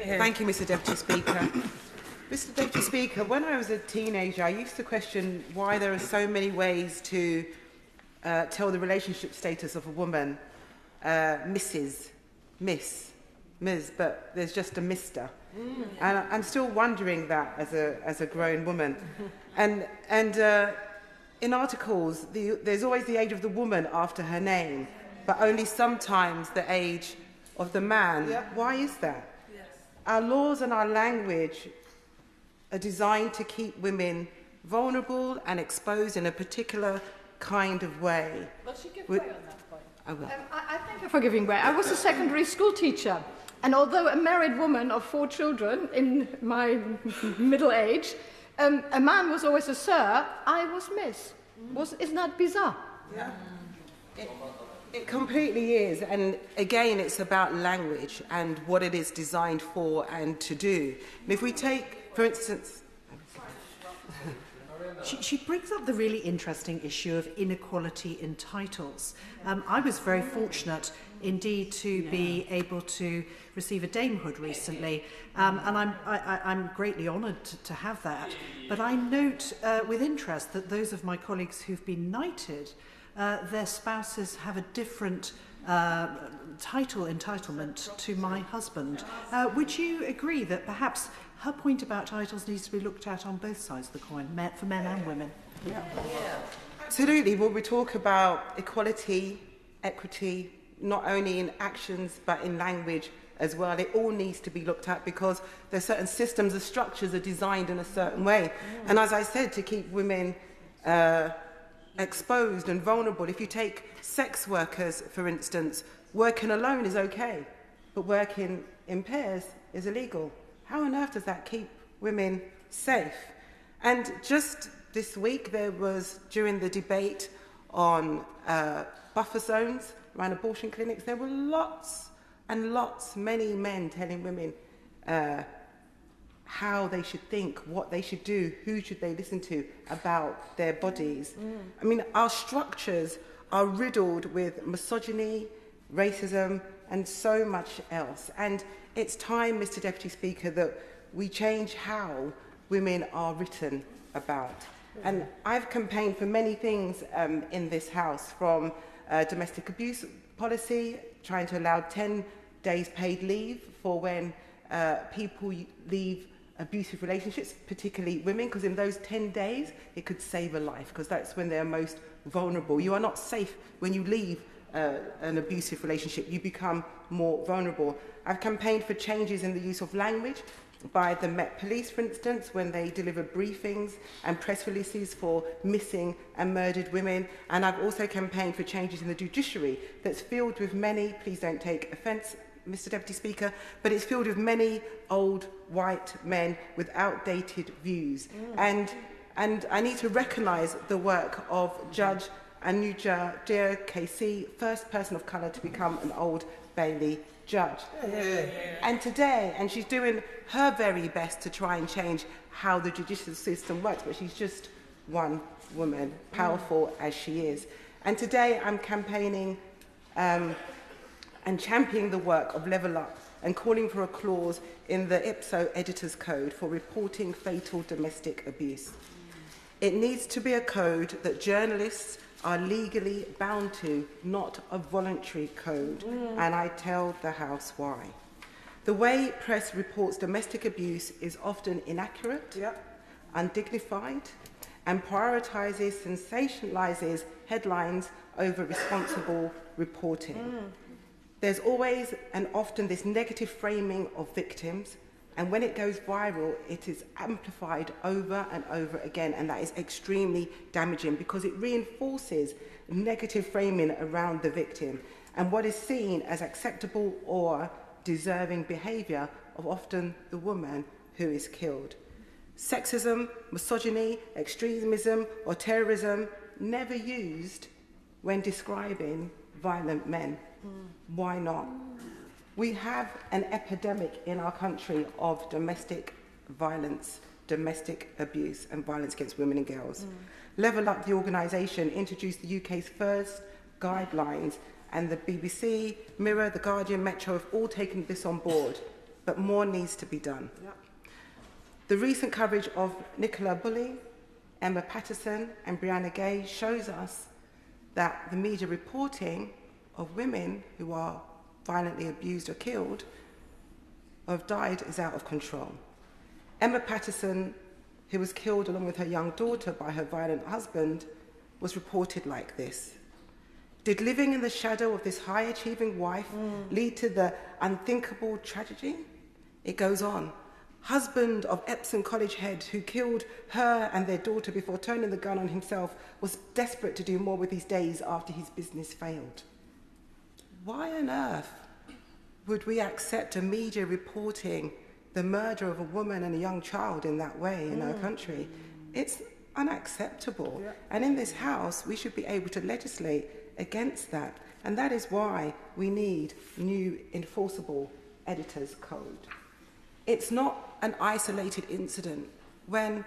Thank you, Mr. Deputy Speaker. Mr. Deputy Speaker, when I was a teenager, I used to question why there are so many ways to tell the relationship status of a woman. Mrs., Miss, Ms., but there's just a Mr. And I'm still wondering that as a grown woman. And in articles, there's always the age of the woman after her name, but only sometimes the age of the man. Yeah. Why is that? Yes. Our laws and our language are designed to keep women vulnerable and exposed in a particular kind of way. Well, she gives way on that point. I will. I thank you for giving way. I was a secondary school teacher, and although a married woman of 4 children in my middle age, a man was always a sir, I was miss. Isn't that bizarre? Yeah. It completely is, and again, it's about language and what it is designed for and to do. And if we take, for instance... She brings up the really interesting issue of inequality in titles. I was very fortunate indeed to be able to receive a damehood recently, and I'm greatly honoured to have that. But I note with interest that those of my colleagues who've been knighted, their spouses have a different title entitlement to my husband. Would you agree that perhaps her point about titles needs to be looked at on both sides of the coin, for men and women? Yeah. Absolutely. Well, we talk about equality, equity, not only in actions but in language as well. It all needs to be looked at because there's certain systems, the structures are designed in a certain way. And as I said, to keep women exposed and vulnerable. If you take sex workers, for instance, working alone is okay, but working in pairs is illegal. How on earth does that keep women safe? And just this week, there was, during the debate on buffer zones around abortion clinics, there were lots and lots, many men telling women how they should think, what they should do, who should they listen to about their bodies. I mean, our structures are riddled with misogyny, racism, and so much else. And it's time, Mr. Deputy Speaker, that we change how women are written about. And I've campaigned for many things in this House, from domestic abuse policy, trying to allow 10 days paid leave for when people leave abusive relationships, particularly women, because in those 10 days, it could save a life, because that's when they're most vulnerable. You are not safe when you leave an abusive relationship. You become more vulnerable. I've campaigned for changes in the use of language by the Met Police, for instance, when they deliver briefings and press releases for missing and murdered women. And I've also campaigned for changes in the judiciary that's filled with many, please don't take offence, Mr. Deputy Speaker, but it's filled with many old white men with outdated views. And I need to recognise the work of Judge Anuja KC, first person of colour to become an Old Bailey judge. And today, and she's doing her very best to try and change how the judicial system works, but she's just one woman, powerful as she is. And today I'm campaigning and championing the work of Level Up and calling for a clause in the IPSO Editors Code for reporting fatal domestic abuse. It needs to be a code that journalists are legally bound to, not a voluntary code, and I tell the House why. The way press reports domestic abuse is often inaccurate, undignified, and prioritises, sensationalises headlines over responsible reporting. There's always and often this negative framing of victims, and when it goes viral, it is amplified over and over again, and that is extremely damaging because it reinforces negative framing around the victim and what is seen as acceptable or deserving behaviour of often the woman who is killed. Sexism, misogyny, extremism, or terrorism never used when describing violent men. Why not? We have an epidemic in our country of domestic violence, domestic abuse and violence against women and girls. Level Up, the organisation, introduced the UK's first guidelines, and the BBC, Mirror, The Guardian, Metro have all taken this on board. but more needs to be done. Yeah. The recent coverage of Nicola Bulley, Emma Patterson and Brianna Gay shows us that the media reporting of women who are violently abused or killed or have died is out of control. Emma Patterson, who was killed along with her young daughter by her violent husband, was reported like this. Did living in the shadow of this high-achieving wife lead to the unthinkable tragedy? It goes on. Husband of Epsom College head who killed her and their daughter before turning the gun on himself was desperate to do more with his days after his business failed. Why on earth would we accept a media reporting the murder of a woman and a young child in that way in our country? It's unacceptable. Yeah. And in this house, we should be able to legislate against that. And that is why we need new enforceable editors' code. It's not an isolated incident. When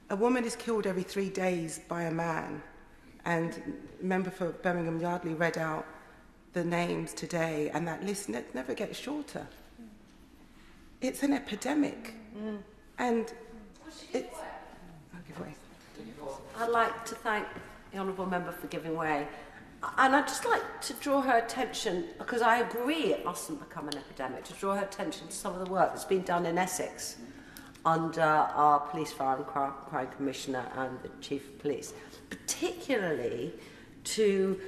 a woman is killed every 3 days by a man, and a member for Birmingham Yardley read out the names today, and that list never gets shorter. It's an epidemic. And it's... I'll give way. I'd like to thank the Honourable Member for giving way. And I'd just like to draw her attention, because I agree it mustn't become an epidemic, to draw her attention to some of the work that's been done in Essex under our Police, Fire and Crime Commissioner and the Chief of Police, particularly to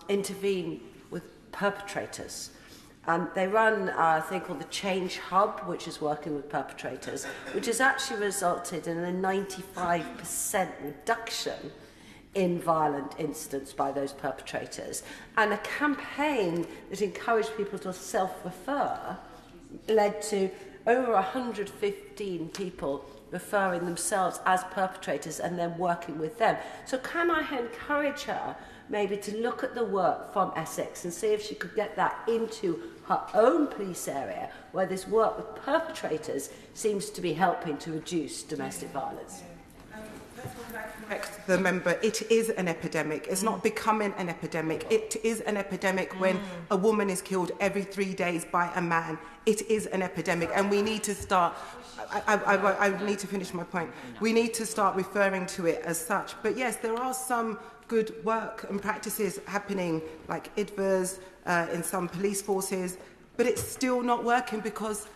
intervene with perpetrators. They run a thing called the Change Hub, which is working with perpetrators, which has actually resulted in a 95% reduction in violent incidents by those perpetrators, and a campaign that encouraged people to self-refer led to over 115 people referring themselves as perpetrators and then working with them. So can I encourage her maybe to look at the work from Essex and see if she could get that into her own police area, where this work with perpetrators seems to be helping to reduce domestic violence? Correct the member, it is an epidemic. It's not becoming an epidemic. It is an epidemic when a woman is killed every 3 days by a man. It is an epidemic, and we need to start... I need to finish my point. We need to start referring to it as such. But yes, there are some good work and practices happening, like IDVAs in some police forces, but it's still not working because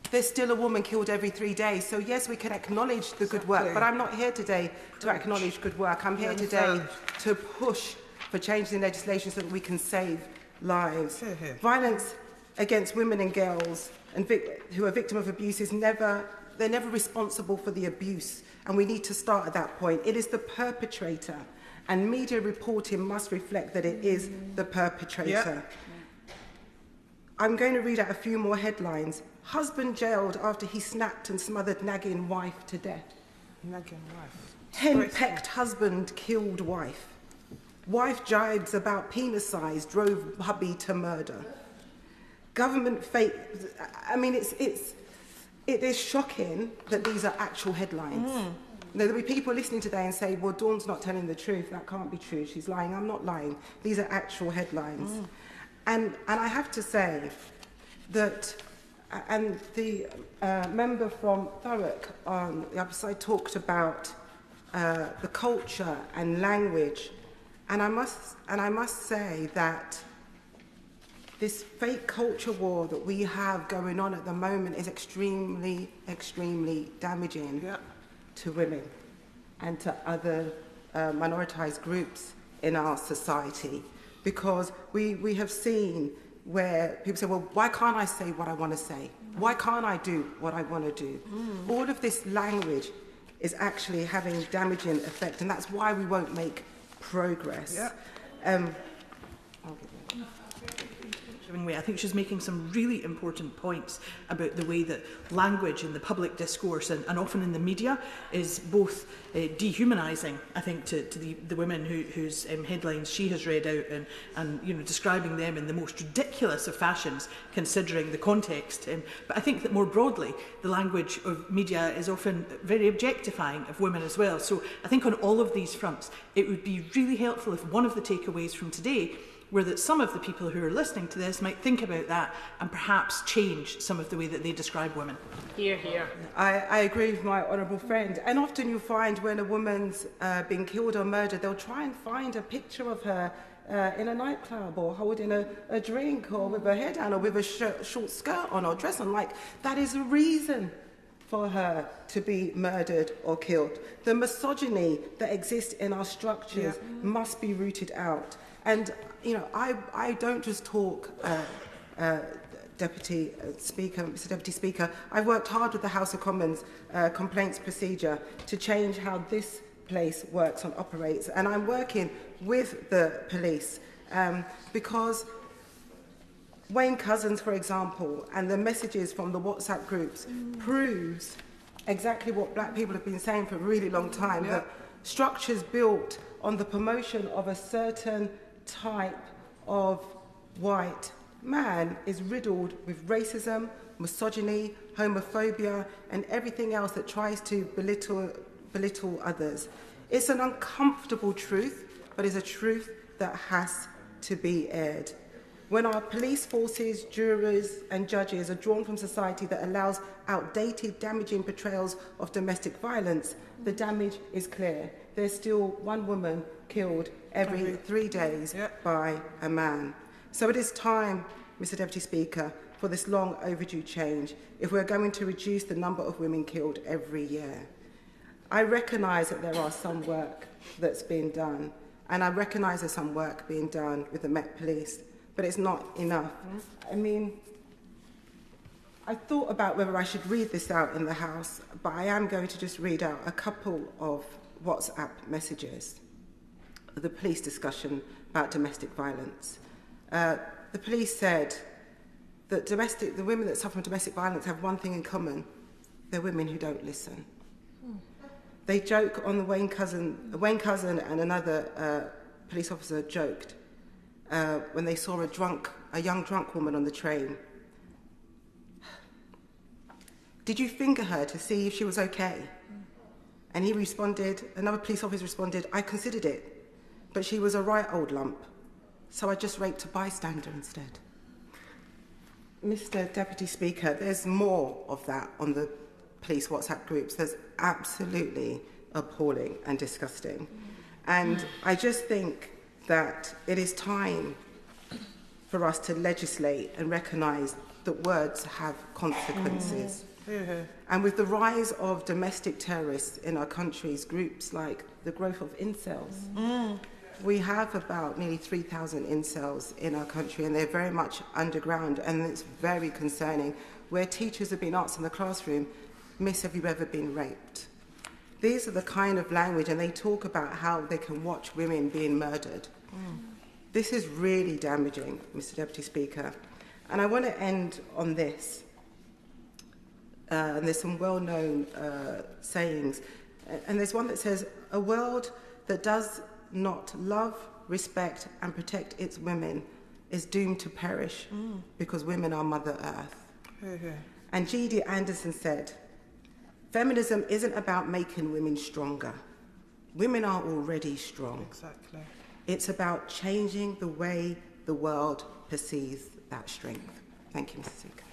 there's still a woman killed every 3 days. So yes, we can acknowledge the good work, but I'm not here today to acknowledge good work. I'm here today to push for changes in legislation so that we can save lives. Violence against women and girls and who are victims of abuse is they're never responsible for the abuse, and we need to start at that point. It is the perpetrator, and media reporting must reflect that it is the perpetrator. I'm going to read out a few more headlines. Husband jailed after he snapped and smothered nagging wife to death. Nagging wife. Henpecked husband killed wife. Wife jibes about penis size drove hubby to murder. Government fake... I mean, it is shocking that these are actual headlines. There'll be people listening today and say, well, Dawn's not telling the truth. That can't be true. She's lying. I'm not lying. These are actual headlines. And I have to say that... And the member from Thurrock on the other side talked about the culture and language, and I must say that this fake culture war that we have going on at the moment is extremely, extremely damaging to women and to other minoritized groups in our society, because we have seen where people say, well, why can't I say what I want to say? Why can't I do what I want to do? All of this language is actually having damaging effect, and that's why we won't make progress. I think she's making some really important points about the way that language in the public discourse and often in the media is both dehumanising, I think, to the women whose headlines she has read out, and you know, describing them in the most ridiculous of fashions, considering the context. But I think that more broadly, the language of media is often very objectifying of women as well. So I think on all of these fronts, it would be really helpful if one of the takeaways from today were that some of the people who are listening to this might think about that and perhaps change some of the way that they describe women. Hear, hear. I agree with my honourable friend. And often you find when a woman's been killed or murdered, they'll try and find a picture of her in a nightclub or holding a drink or with her hair down or with a short skirt on or dress on. Like, that is a reason for her to be murdered or killed. The misogyny that exists in our structures must be rooted out. And, you know, I don't just talk, Mr. Deputy Speaker. I've worked hard with the House of Commons complaints procedure to change how this place works and operates. And I'm working with the police because Wayne Couzens, for example, and the messages from the WhatsApp groups proves exactly what black people have been saying for a really long time, that structures built on the promotion of a certain type of white man is riddled with racism, misogyny, homophobia, and everything else that tries to belittle others. It's an uncomfortable truth, but it's a truth that has to be aired. When our police forces, jurors and judges are drawn from society that allows outdated, damaging portrayals of domestic violence, the damage is clear. There's still one woman killed every 3 days by a man. So it is time, Mr. Deputy Speaker, for this long overdue change if we're going to reduce the number of women killed every year. I recognise that there are some work that's being done, and I recognise there's some work being done with the Met Police, but it's not enough. I mean, I thought about whether I should read this out in the House, but I am going to just read out a couple of WhatsApp messages, the police discussion about domestic violence. The police said that the women that suffer from domestic violence have one thing in common: they're women who don't listen. They joke on the Wayne Cousin and another police officer joked when they saw a young drunk woman on the train. Did you finger her to see if she was okay? And he responded, another police officer responded, I considered it, but she was a right old lump, so I just raped a bystander instead. Mr. Deputy Speaker, there's more of that on the police WhatsApp groups. That's absolutely appalling and disgusting. And I just think that it is time for us to legislate and recognise that words have consequences. And with the rise of domestic terrorists in our countries, groups like the growth of incels, we have about nearly 3,000 incels in our country, and they're very much underground, and it's very concerning, where teachers have been asked in the classroom, Miss, have you ever been raped? These are the kind of language, and they talk about how they can watch women being murdered. This is really damaging, Mr. Deputy Speaker. And I want to end on this. And there's some well-known sayings. And there's one that says, a world that does not love, respect, and protect its women is doomed to perish because women are Mother Earth. And G.D. Anderson said, feminism isn't about making women stronger. Women are already strong. Exactly. It's about changing the way the world perceives that strength. Thank you, Mr. Speaker.